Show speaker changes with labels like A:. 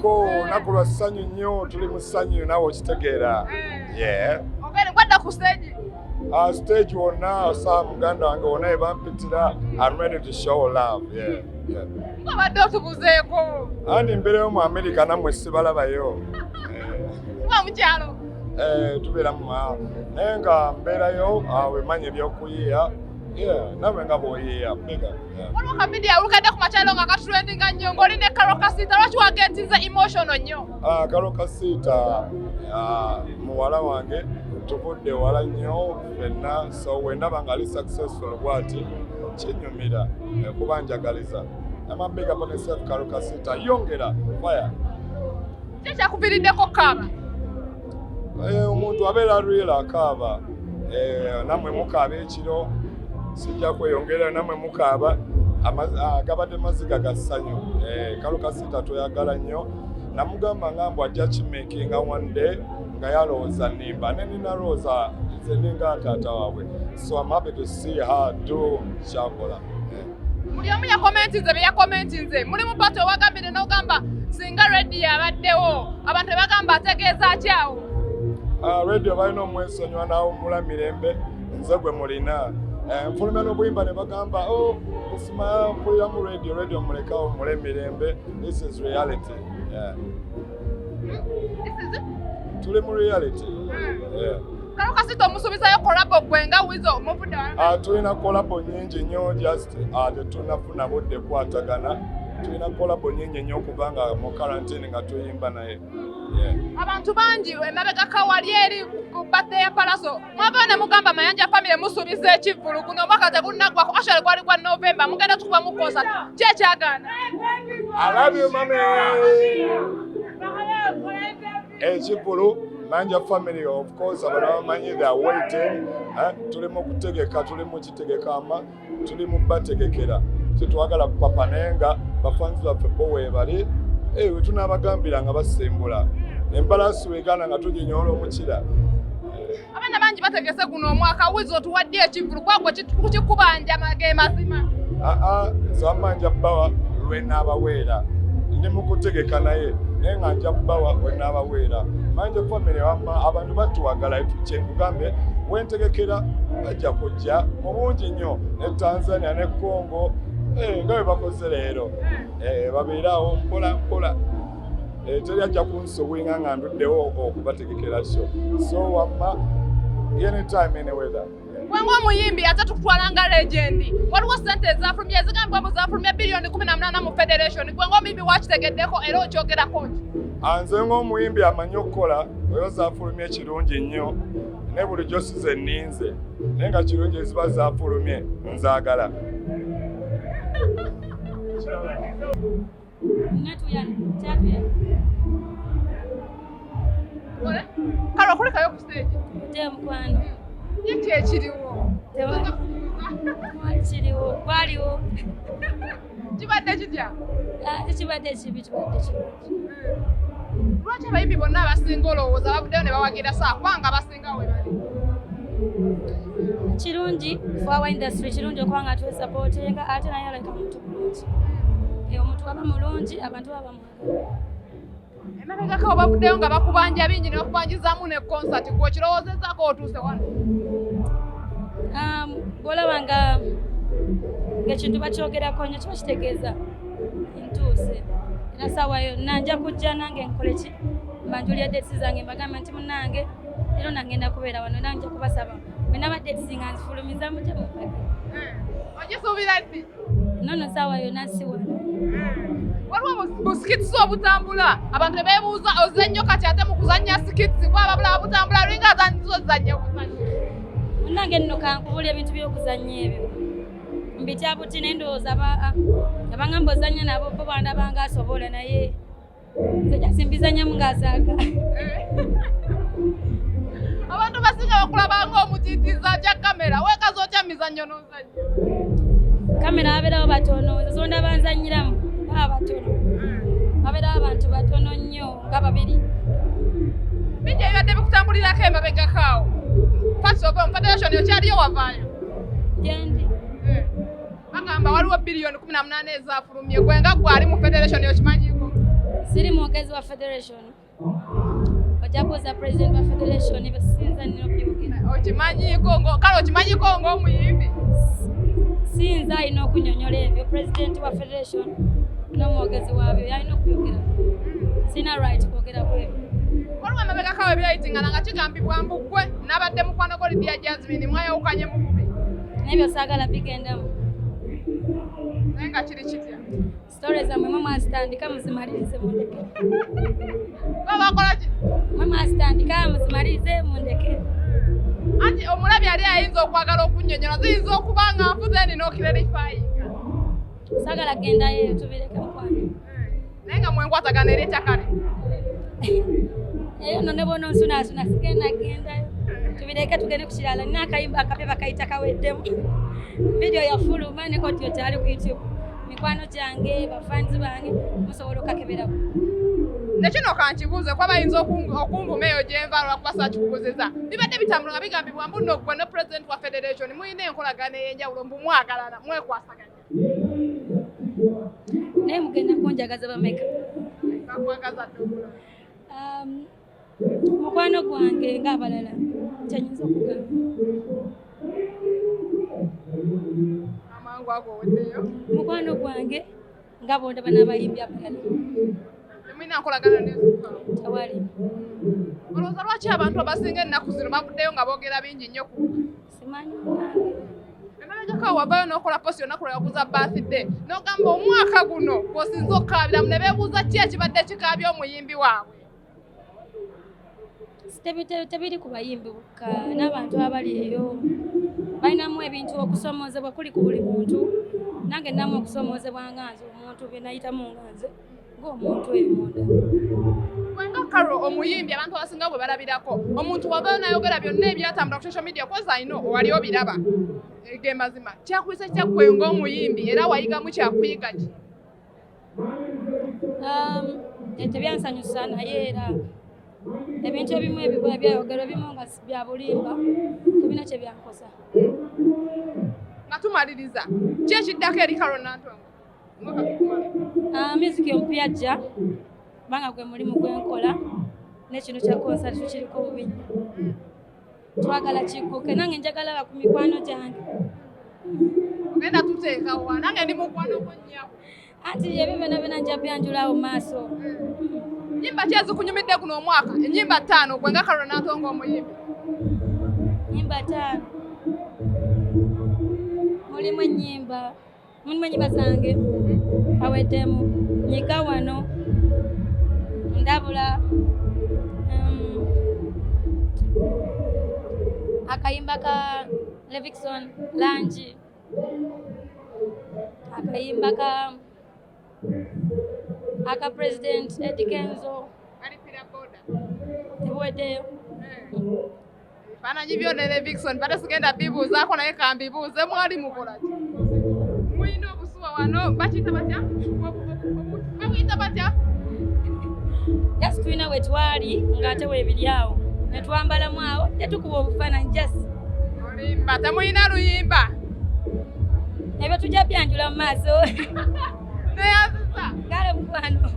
A: Ko nakulwa ssanyu nnyo tuli mu ssanyu nawe okitegeera. Yeah.
B: Ogere kwenda ku stage.
A: Stage wonna saa muganda wange wonna ebampitira. I'm ready to show love. Yeah.
B: Abadde otubuzeeko.
A: Andi mbeereyo mu America nammwe sibalabayo.
B: Kuba mu kyalo.
A: Tubeera mu naye nga mbeerayo wemanya ebyokuyiiya. Yeah, nawe nga bw'oyiiya bega.
B: Waliwo kavidiyo olukadde ku makyalo nga katutrendinga nnyo ng'oli ne Karo Kasita lwaki wagetinze emotional nnyo?
A: Karo Kasita muwala wange tuvudde wala nnyo ffenna so wendaba ng'ali successful bw'ati kinnyumira kuba njagaliza. Big up on yourself, Karo Kasita. Yongera fire.
B: Kiki akuviriddeko kaaba?
A: Omuntu abeera real akaaba. Nammwe mukaaba ekiro. Sijja kweyongera nammwe mukaaba agabadde maziga ga ssanyu. Karo Kasita toyagala nnyo. Namugamba ngambw ajja kimakinga one day nga yalowooza nnimba. Ne nina lowooza nze ninga taata waabwe. So I'm happy to see her do kyakola.
B: Muli omu yakomentinze bye yakomentinze. Muli mu pato wagambire n'ogamba singa radio abaddewo abantu bagamba ategeeza kyawo.
A: Radio balina omwesonyiwa n'awummula mirembe nze gwe mulina. Nfulumya n'obuyimba ne bagamba kusima mpulira mu radio mulekawo mule mirembe. This is reality. Yeah. Tuli mu reality. Yeah.
B: Karo Kasita omusuubizayo kolabo gwe nga Weasal omuvudde wala?
A: Tulina kolabo nyingi nnyo just tetunafuna budde kwatagana. Tulina kolabo nyingi nnyo kubanga mu quarantine nga tuyimba naye.
B: Abantu bangi emabega kawali eri ku birthday ya Palaso mwava ne mugamba Mayanja family musuubiza ekivvulu guno omwaka tegunaggwako actually gwali gwa November mugenda tukuba mu concert ki ekyagaana?
A: I love you mami. Ekivvulu Mayanja family of course abantu bamanyi they are waiting. Tuli mu kutegeka tuli mu kitegekama tuli mu bategekera tetwagala kupapa nenga bafanzi baffe bo weebali tunabagambira nga basimbula embalaasi weegana nga tuginyoola omukira.
B: Abaana bangi bategese guno omwaka Weasal tuwadde ekivvulu kwagwe kukikubanja mage mazima.
A: Nzamma nja bbawa lwe naabaweera ndi mu kutegeka naye naye nga nja bbawa we naabaweera. Mayanja family wamma abantu batuwagala kyenkugambe wentegekera bajja kujja mu bungi nnyo ne Tanzania ne Congo nga bwe bakoze leero babeerawo mpola teri ajja kunsobwinga nga nduddewo okubategekera so wamma anytime any weather.
B: Gwenga omuyimbi ate tukutwala nga legend waliwo ssente ezafulumya ezigambibwa zafulumya biliyoni 18 mu federation gwenga omuyimbi wakitegeddeko era okyogerako ki?
A: Nze ng'omuyimbi amanyi okukola oyo zaafulumya ekirungi nnyo ne bulijjo size nninze naye nga kirungi eziba zaafulumye nzaagala.
B: Karo kulikayo ku stage.
C: Mukwano.
B: Kiki ekiriwo?
C: Kiriwo gwaliwo.
B: Kibadde kitya?
C: Kibadde kibi kibadde kibi.
B: Lwaki abayimbi bonna abasinga olowooza babuddeyo ne bawagira saa kubanga abasinga we bali?
C: Kirungi for our industry kirungi okuba nga twesapotinga ate naye aleka omuntu mulungi. Omuntu aba mulungi abantu baba mulungi.
B: Emabegako babuddeyo nga bakubanja bingi ne bakubanjizaamu ne concert gwe kirowoozezaako otuuse wano?
C: Bw'olaba ng'ekintu bakyogerako nnyo kiba kitegeeza ntuuse. Era ssaawa yonna nja kujja nange nkole ki mbanjulira dates zange mbagamba nti munnange leero nagenda kubeera wano era nja kubasaba bwenaba dates nga nzifulumiza mujja mumpage.
B: Ogisuubira ddi?
C: Nono ssaawa yonna si wano.
B: Waliwo busikitisi obutambula abantu beebuuza ozze nnyo kati ate mu kuzannya sikitisi kuba ababula butambula lwinga azanyiza ozannya okuzannya.
C: Munnange nno kankubula ebintu by'okuzannya ebyo mbitya buti naye ndowooza abangamba ozannya nabo bo bandabanga asobola naye nze jasimbizannyamu ng'azaaga.
B: Abantu basinga bakulabanga omutiitiza kya kamera weekaza otya mizannyo n'ozannya.
C: Kamera babeerawo batono nze zonda banzannyiramu baba batono babeerawo abantu batono nnyo nga babiri.
B: Bingi ebibadde bikutambulirako emabegakaawo fasi ova mu federation okyaliyo wavaayo?
C: Gyendi.
B: Bagamba waliwo biliyoni 18 ezaafulumye gwe nga gwali mu federation okimanyiko?
C: Siri mwogezi wa federation. Ojapoza president wa federation ibe sinza nino byogera.
B: Okimanyi Kongo, kale okimanyi Kongo omuyimbi.
C: Sinza ino okunyonyola ebyo president wa federation n'omwogezi wabyo yalina okuyogera. Sina right kwogera kwebyo.
B: Waliwo amabega kawe byayitingana nga kigambibwa mbugwe n'abadde mukwano gwa LYDIA JAZMINE mwayawukanye mu bubi.
C: Nebyo saagala bigendamu.
B: Naye nga kiri kitya?
C: Stories amwe mama zitandika muzimalirize mundeke.
B: Babakola ki?
C: Mama zitandika muzimalirize mundeke.
B: Anti omulabi yali ayinza okwagala okunnyonnyola ziyinza okuba nga nfuze nina okirerifayinga.
C: Saagala gendayo tubireke mukwano.
B: Naye nga mwenkwatagana eri ekyakale.
C: Eyo no nebono nsunaasuna sigenda gendayo. Tubireke tugende ku kirala. Nina akayimba akapya bakayita kaweddemu. Video ya fuluma ne koti yokyali ku YouTube. Mikwano gyange bafanzi bange musobola okakeberako.
B: Nekino kankibuuze kuba bayinza okunvuma eyo gyenva lwakuba saakikubuzizza. Bibadde bitambula nga bigambibwa mbu nno gwe ne president wa federation muyina enkolagana ey'enjawulo mbu mwagalana mwekwasaganya.
C: Naye mugenda kunjagaza bameka.
B: Bakwagaza ddugula.
C: Mukwano gwange ng'abalala kyanyinza okugamba.
B: Amangu ago oweddeyo.
C: Mukwano gwange nga bondaba n'abayimbi abalala.
B: Temulina nkolagana n'ezuukawo.
C: Tewali.
B: Olowooza lwaki abantu abasinga ennaku zino bavuddeyo nga boogera bingi nnyo ku
C: simanyi
B: emabegako wavayo n'okola posi olunaku lwe yaguza birthday n'ogamba omwaka guno kw'osinza okukaabiramu ne beebuuza ki ekibadde kikaabya omuyimbi waabwe.
C: Tebiri ku bayimbi bokka n'abantu abali eyo balinamu ebintu okusomoozebwa kuli ku buli muntu. Nange nnamu okusomoozebwa nga nze omuntu bye nayitamu nga nze ng'omuntu eyo munda.
B: Wenga Karo omuyimbi abantu abasinga bwe balabirako omuntu wavayo n'ayogera byonna ebyatambula ku social media koza ino owali obiraba ge mazima kyakuyisa kyaggwe ng'omuyimbi era wayigamu kyakuyiga ki?
C: Tebyansanyusa naye era ebintu ebimu ebibwa ebyayogerwa ebimu nga bya bulimba tebina kye byankosa.
B: Nga tumaliriza ki ekiddako eri Karo Nantongo?
C: Music empya ajja banga gwe mulimu gwenkola n'ekino kya concert kiriko bubi. Twagala kikuke nange njagala ku mikwano gyange.
B: Ogenda tuteekawa nange ndi mukwano gwo nnyabo.
C: Anti ebyo byonna nja byanjulawo mu maaso.
B: Nnyimba ki ezikunyumidde guno omwaka? Ennyimba 5 gwe nga Karo Nantongo omuyimbi.
C: Nnyimba 5 mulimu ennyimba zange aweddemu nyiga wano ndabula akayimba ka Levikson Langi akayimba aka president Eddie Kenzo
B: Alipira boda.
C: tebuweddeyo.
B: Bana jibyo ne Levikson bade sigenda bibuuzaako naye kambibuuze mwali mukola ki? Muyina obusuwa wano bakiyita batya? Bakiyita batya?
C: Just tulina we twali ng'ate weebiri awo ne twambalamu awo tetukuba obufaananyi just.
B: Olimba temulina luyimba.
C: Ebyo tujja byanjula mu maaso.
B: Neyaziza.
C: Gale mukwano.